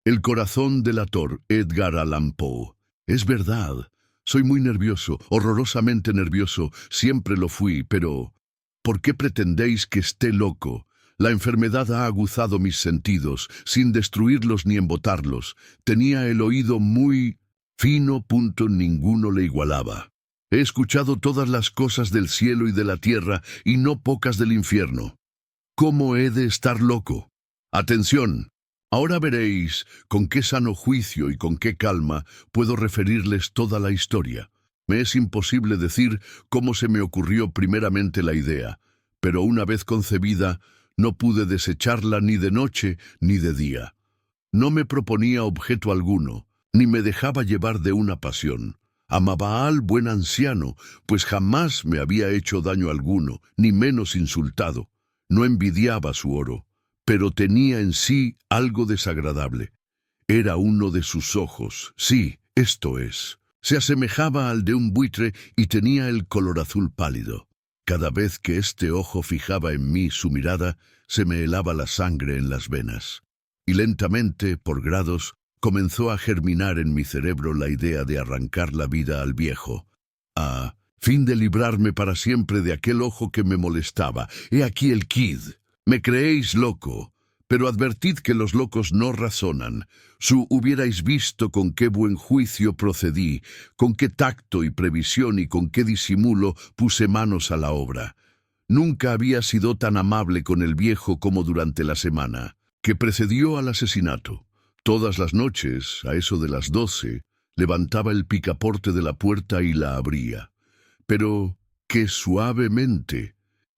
El corazón delator, Edgar Allan Poe. Es verdad, soy muy nervioso, horrorosamente nervioso, siempre lo fui, pero ¿por qué pretendéis que esté loco? La enfermedad ha aguzado mis sentidos, sin destruirlos ni embotarlos. Tenía el oído muy fino, ninguno le igualaba. He escuchado todas las cosas del cielo y de la tierra, y no pocas del infierno. ¿Cómo he de estar loco? Atención. Ahora veréis con qué sano juicio y con qué calma puedo referirles toda la historia. Me es imposible decir cómo se me ocurrió primeramente la idea, pero una vez concebida, no pude desecharla ni de noche ni de día. No me proponía objeto alguno, ni me dejaba llevar de una pasión. Amaba al buen anciano, pues jamás me había hecho daño alguno, ni menos insultado. No envidiaba su oro, pero tenía en sí algo desagradable. Era uno de sus ojos, sí, esto es. Se asemejaba al de un buitre y tenía el color azul pálido. Cada vez que este ojo fijaba en mí su mirada, se me helaba la sangre en las venas. Y lentamente, por grados, comenzó a germinar en mi cerebro la idea de arrancar la vida al viejo, a fin de librarme para siempre de aquel ojo que me molestaba. He aquí el quid. Me creéis loco, pero advertid que los locos no razonan. Hubierais visto con qué buen juicio procedí, con qué tacto y previsión y con qué disimulo puse manos a la obra. Nunca había sido tan amable con el viejo como durante la semana que precedió al asesinato. Todas las noches, a eso de las 12, levantaba el picaporte de la puerta y la abría. Pero qué suavemente.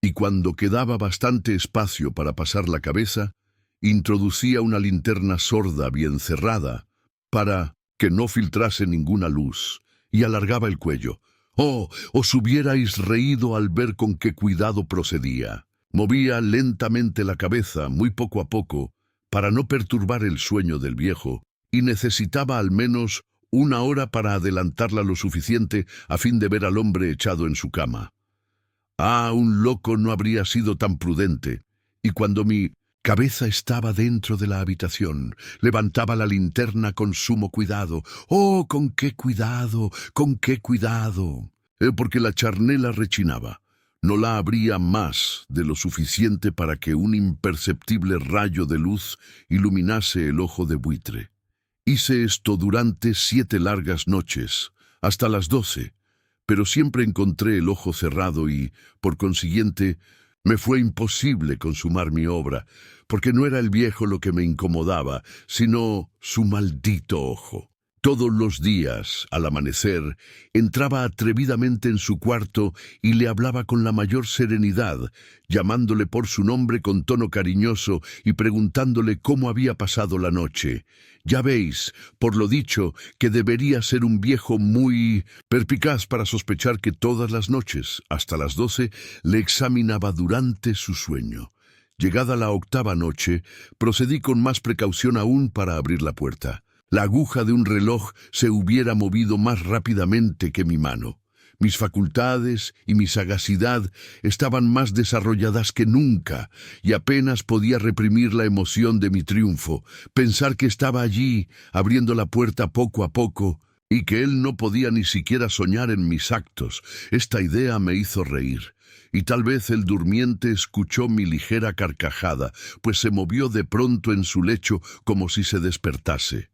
Y cuando quedaba bastante espacio para pasar la cabeza, introducía una linterna sorda bien cerrada, para que no filtrase ninguna luz, y alargaba el cuello. ¡Oh, os hubierais reído al ver con qué cuidado procedía! Movía lentamente la cabeza, muy poco a poco, para no perturbar el sueño del viejo, y necesitaba al menos una hora para adelantarla lo suficiente a fin de ver al hombre echado en su cama. Ah, un loco no habría sido tan prudente, y cuando mi cabeza estaba dentro de la habitación, levantaba la linterna con sumo cuidado. ¡Oh, con qué cuidado, con qué cuidado! Porque la charnela rechinaba. No la abría más de lo suficiente para que un imperceptible rayo de luz iluminase el ojo de buitre. Hice esto durante 7 largas noches, hasta las 12, pero siempre encontré el ojo cerrado y, por consiguiente, me fue imposible consumar mi obra, porque no era el viejo lo que me incomodaba, sino su maldito ojo. Todos los días, al amanecer, entraba atrevidamente en su cuarto y le hablaba con la mayor serenidad, llamándole por su nombre con tono cariñoso y preguntándole cómo había pasado la noche. Ya veis, por lo dicho, que debería ser un viejo muy perspicaz para sospechar que todas las noches, hasta las 12, le examinaba durante su sueño. Llegada la 8ª noche, procedí con más precaución aún para abrir la puerta. La aguja de un reloj se hubiera movido más rápidamente que mi mano. Mis facultades y mi sagacidad estaban más desarrolladas que nunca, y apenas podía reprimir la emoción de mi triunfo, pensar que estaba allí, abriendo la puerta poco a poco, y que él no podía ni siquiera soñar en mis actos. Esta idea me hizo reír, y tal vez el durmiente escuchó mi ligera carcajada, pues se movió de pronto en su lecho como si se despertase.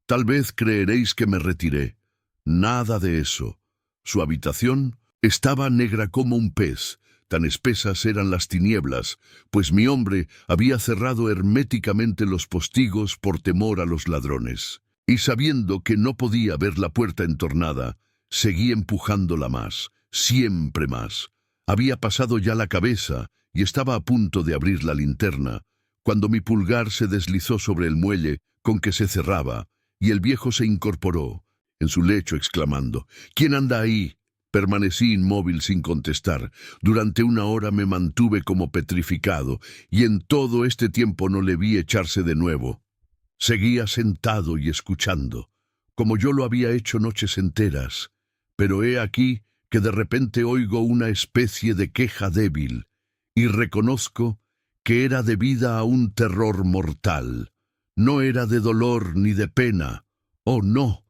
Tal vez creeréis que me retiré. Nada de eso. Su habitación estaba negra como un pez, tan espesas eran las tinieblas, pues mi hombre había cerrado herméticamente los postigos por temor a los ladrones. Y sabiendo que no podía ver la puerta entornada, seguí empujándola más, siempre más. Había pasado ya la cabeza y estaba a punto de abrir la linterna, cuando mi pulgar se deslizó sobre el muelle con que se cerraba, y el viejo se incorporó en su lecho exclamando: «¿Quién anda ahí?». Permanecí inmóvil sin contestar. Durante 1 hora me mantuve como petrificado, y en todo este tiempo no le vi echarse de nuevo. Seguía sentado y escuchando, como yo lo había hecho noches enteras, pero he aquí que de repente oigo una especie de queja débil, y reconozco que era debida a un terror mortal. No era de dolor ni de pena. Oh, no.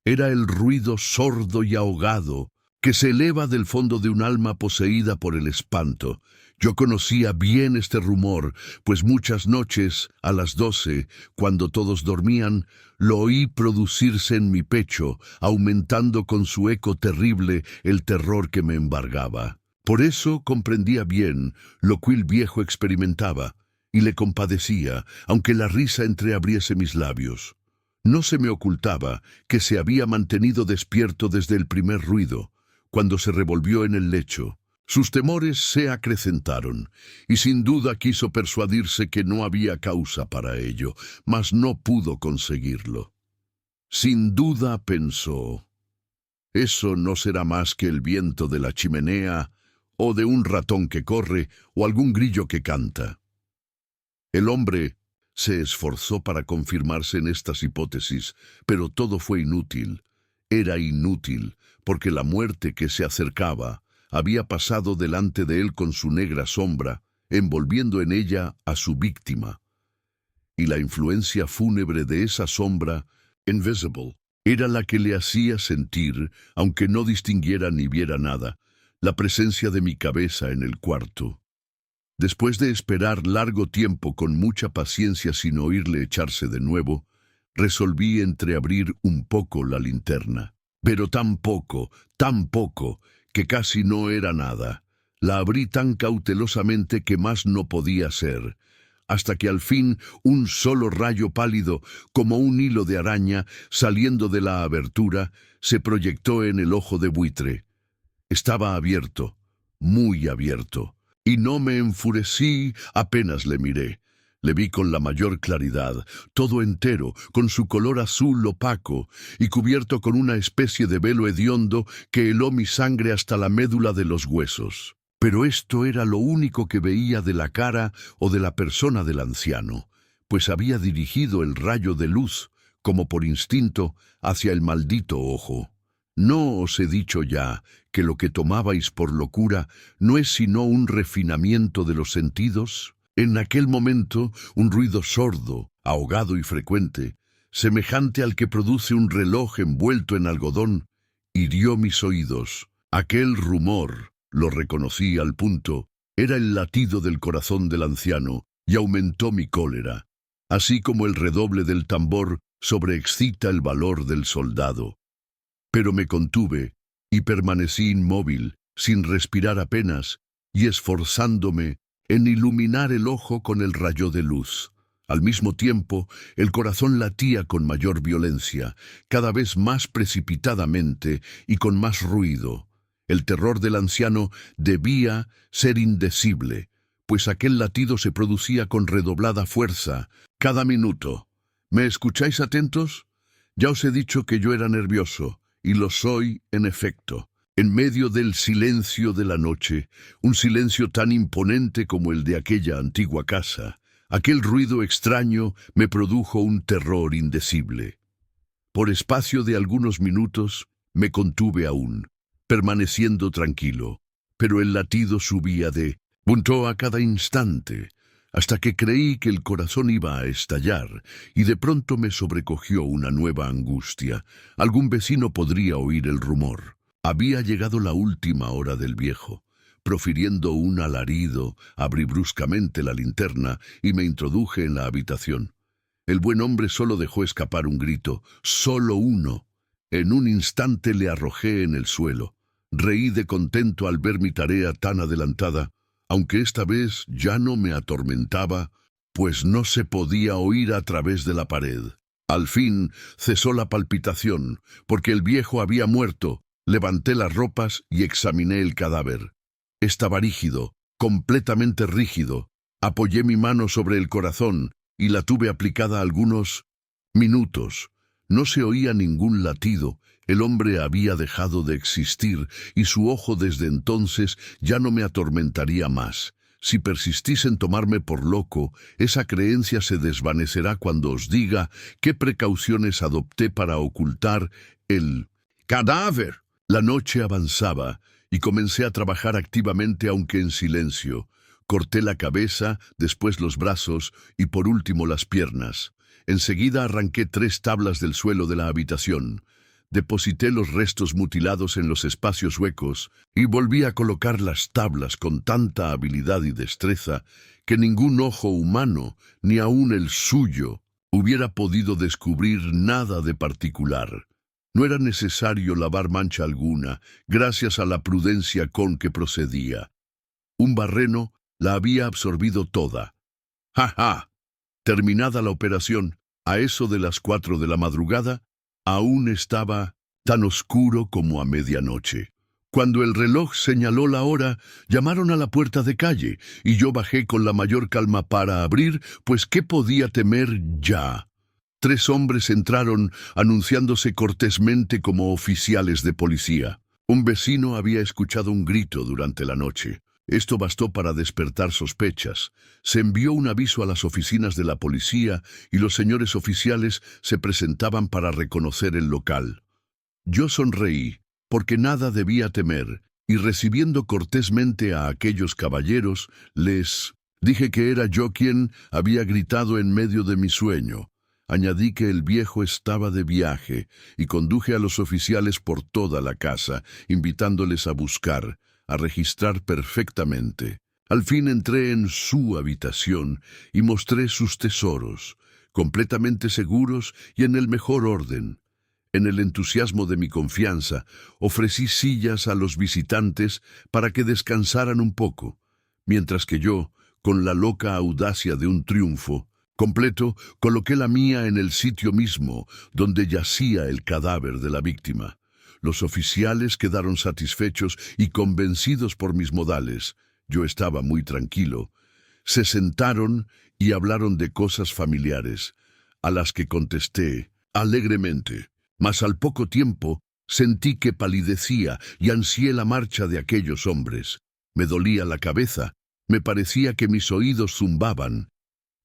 Era el ruido sordo y ahogado que se eleva del fondo de un alma poseída por el espanto. Yo conocía bien este rumor, pues muchas noches, a las 12, cuando todos dormían, lo oí producirse en mi pecho, aumentando con su eco terrible el terror que me embargaba. Por eso comprendía bien lo que el viejo experimentaba, y le compadecía, aunque la risa entreabriese mis labios. No se me ocultaba que se había mantenido despierto desde el primer ruido, cuando se revolvió en el lecho. Sus temores se acrecentaron, y sin duda quiso persuadirse que no había causa para ello, mas no pudo conseguirlo. Sin duda pensó, eso no será más que el viento de la chimenea, o de un ratón que corre, o algún grillo que canta. El hombre se esforzó para confirmarse en estas hipótesis, pero todo fue inútil. Era inútil, porque la muerte que se acercaba había pasado delante de él con su negra sombra, envolviendo en ella a su víctima. Y la influencia fúnebre de esa sombra, invisible, era la que le hacía sentir, aunque no distinguiera ni viera nada, la presencia de mi cabeza en el cuarto. Después de esperar largo tiempo con mucha paciencia sin oírle echarse de nuevo, resolví entreabrir un poco la linterna. Pero tan poco, que casi no era nada. La abrí tan cautelosamente que más no podía ser, hasta que al fin un solo rayo pálido, como un hilo de araña, saliendo de la abertura, se proyectó en el ojo de buitre. Estaba abierto, muy abierto. Y no me enfurecí apenas le miré. Le vi con la mayor claridad, todo entero, con su color azul opaco, y cubierto con una especie de velo hediondo que heló mi sangre hasta la médula de los huesos. Pero esto era lo único que veía de la cara o de la persona del anciano, pues había dirigido el rayo de luz, como por instinto, hacia el maldito ojo. ¿No os he dicho ya que lo que tomabais por locura no es sino un refinamiento de los sentidos? En aquel momento, un ruido sordo, ahogado y frecuente, semejante al que produce un reloj envuelto en algodón, hirió mis oídos. Aquel rumor, lo reconocí al punto, era el latido del corazón del anciano, y aumentó mi cólera, así como el redoble del tambor sobreexcita el valor del soldado. Pero me contuve y permanecí inmóvil, sin respirar apenas, y esforzándome en iluminar el ojo con el rayo de luz. Al mismo tiempo, el corazón latía con mayor violencia, cada vez más precipitadamente y con más ruido. El terror del anciano debía ser indecible, pues aquel latido se producía con redoblada fuerza, cada minuto. ¿Me escucháis atentos? Ya os he dicho que yo era nervioso, y lo soy, en efecto. En medio del silencio de la noche, un silencio tan imponente como el de aquella antigua casa, aquel ruido extraño me produjo un terror indecible. Por espacio de algunos minutos me contuve aún, permaneciendo tranquilo, pero el latido subía de punto a cada instante, hasta que creí que el corazón iba a estallar, y de pronto me sobrecogió una nueva angustia. Algún vecino podría oír el rumor. Había llegado la última hora del viejo. Profiriendo un alarido, abrí bruscamente la linterna y me introduje en la habitación. El buen hombre solo dejó escapar un grito, solo uno. En un instante le arrojé en el suelo. Reí de contento al ver mi tarea tan adelantada, aunque esta vez ya no me atormentaba, pues no se podía oír a través de la pared. Al fin cesó la palpitación, porque el viejo había muerto. Levanté las ropas y examiné el cadáver. Estaba rígido, completamente rígido. Apoyé mi mano sobre el corazón y la tuve aplicada algunos minutos. No se oía ningún latido. El hombre había dejado de existir y su ojo desde entonces ya no me atormentaría más. Si persistís en tomarme por loco, esa creencia se desvanecerá cuando os diga qué precauciones adopté para ocultar el cadáver. La noche avanzaba y comencé a trabajar activamente aunque en silencio. Corté la cabeza, después los brazos y por último las piernas. Enseguida arranqué 3 tablas del suelo de la habitación. Deposité los restos mutilados en los espacios huecos y volví a colocar las tablas con tanta habilidad y destreza que ningún ojo humano, ni aun el suyo, hubiera podido descubrir nada de particular. No era necesario lavar mancha alguna, gracias a la prudencia con que procedía. Un barreno la había absorbido toda. ¡Ja, ja! Terminada la operación, a eso de las 4 de la madrugada, aún estaba tan oscuro como a medianoche. Cuando el reloj señaló la hora, llamaron a la puerta de calle, y yo bajé con la mayor calma para abrir, pues ¿qué podía temer ya? 3 hombres entraron, anunciándose cortésmente como oficiales de policía. Un vecino había escuchado un grito durante la noche. Esto bastó para despertar sospechas. Se envió un aviso a las oficinas de la policía y los señores oficiales se presentaban para reconocer el local. Yo sonreí, porque nada debía temer, y recibiendo cortésmente a aquellos caballeros, les dije que era yo quien había gritado en medio de mi sueño. Añadí que el viejo estaba de viaje y conduje a los oficiales por toda la casa, invitándoles a buscar, a registrar perfectamente. Al fin entré en su habitación y mostré sus tesoros, completamente seguros y en el mejor orden. En el entusiasmo de mi confianza, ofrecí sillas a los visitantes para que descansaran un poco, mientras que yo, con la loca audacia de un triunfo completo, coloqué la mía en el sitio mismo donde yacía el cadáver de la víctima. Los oficiales quedaron satisfechos y convencidos por mis modales. Yo estaba muy tranquilo. Se sentaron y hablaron de cosas familiares, a las que contesté alegremente. Mas al poco tiempo sentí que palidecía y ansié la marcha de aquellos hombres. Me dolía la cabeza, me parecía que mis oídos zumbaban,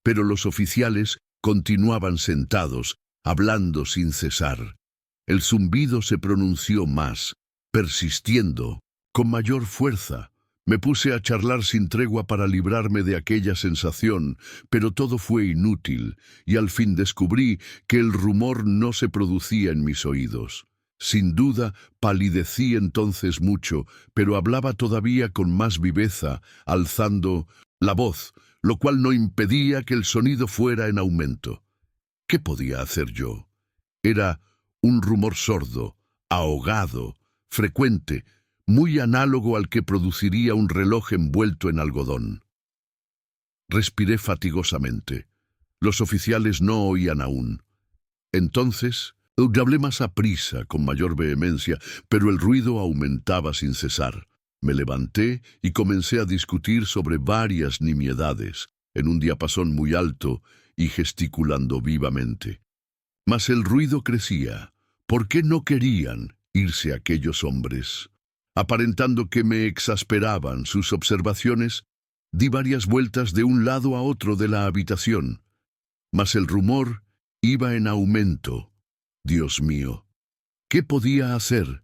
pero los oficiales continuaban sentados, hablando sin cesar. El zumbido se pronunció más, persistiendo, con mayor fuerza. Me puse a charlar sin tregua para librarme de aquella sensación, pero todo fue inútil, y al fin descubrí que el rumor no se producía en mis oídos. Sin duda, palidecí entonces mucho, pero hablaba todavía con más viveza, alzando la voz, lo cual no impedía que el sonido fuera en aumento. ¿Qué podía hacer yo? Era un rumor sordo, ahogado, frecuente, muy análogo al que produciría un reloj envuelto en algodón. Respiré fatigosamente. Los oficiales no oían aún. Entonces, hablé más aprisa, con mayor vehemencia, pero el ruido aumentaba sin cesar. Me levanté y comencé a discutir sobre varias nimiedades, en un diapasón muy alto y gesticulando vivamente. Mas el ruido crecía. ¿Por qué no querían irse aquellos hombres? Aparentando que me exasperaban sus observaciones, di varias vueltas de un lado a otro de la habitación. Mas el rumor iba en aumento. Dios mío, ¿qué podía hacer?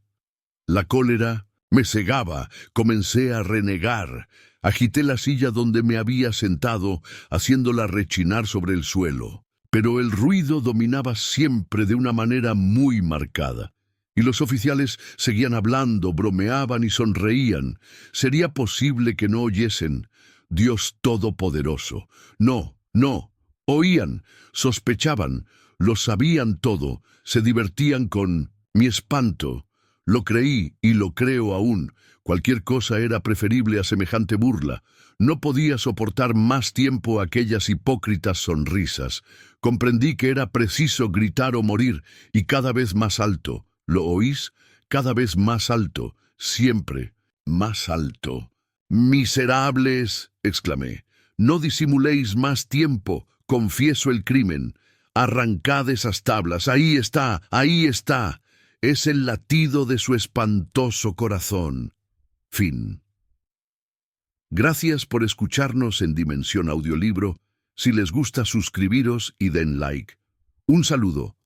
La cólera me cegaba, comencé a renegar. Agité la silla donde me había sentado, haciéndola rechinar sobre el suelo. Pero el ruido dominaba siempre de una manera muy marcada. Y los oficiales seguían hablando, bromeaban y sonreían. ¿Sería posible que no oyesen? Dios Todopoderoso. No, no. Oían, sospechaban, lo sabían todo, se divertían con mi espanto. Lo creí y lo creo aún. Cualquier cosa era preferible a semejante burla. No podía soportar más tiempo aquellas hipócritas sonrisas. Comprendí que era preciso gritar o morir, y cada vez más alto. ¿Lo oís? Cada vez más alto, siempre más alto. «¡Miserables!», exclamé. «No disimuléis más tiempo, confieso el crimen. Arrancad esas tablas, ahí está, ahí está. Es el latido de su espantoso corazón». Fin. Gracias por escucharnos en Dimensión Audiolibro. Si les gusta, suscribiros y den like. Un saludo.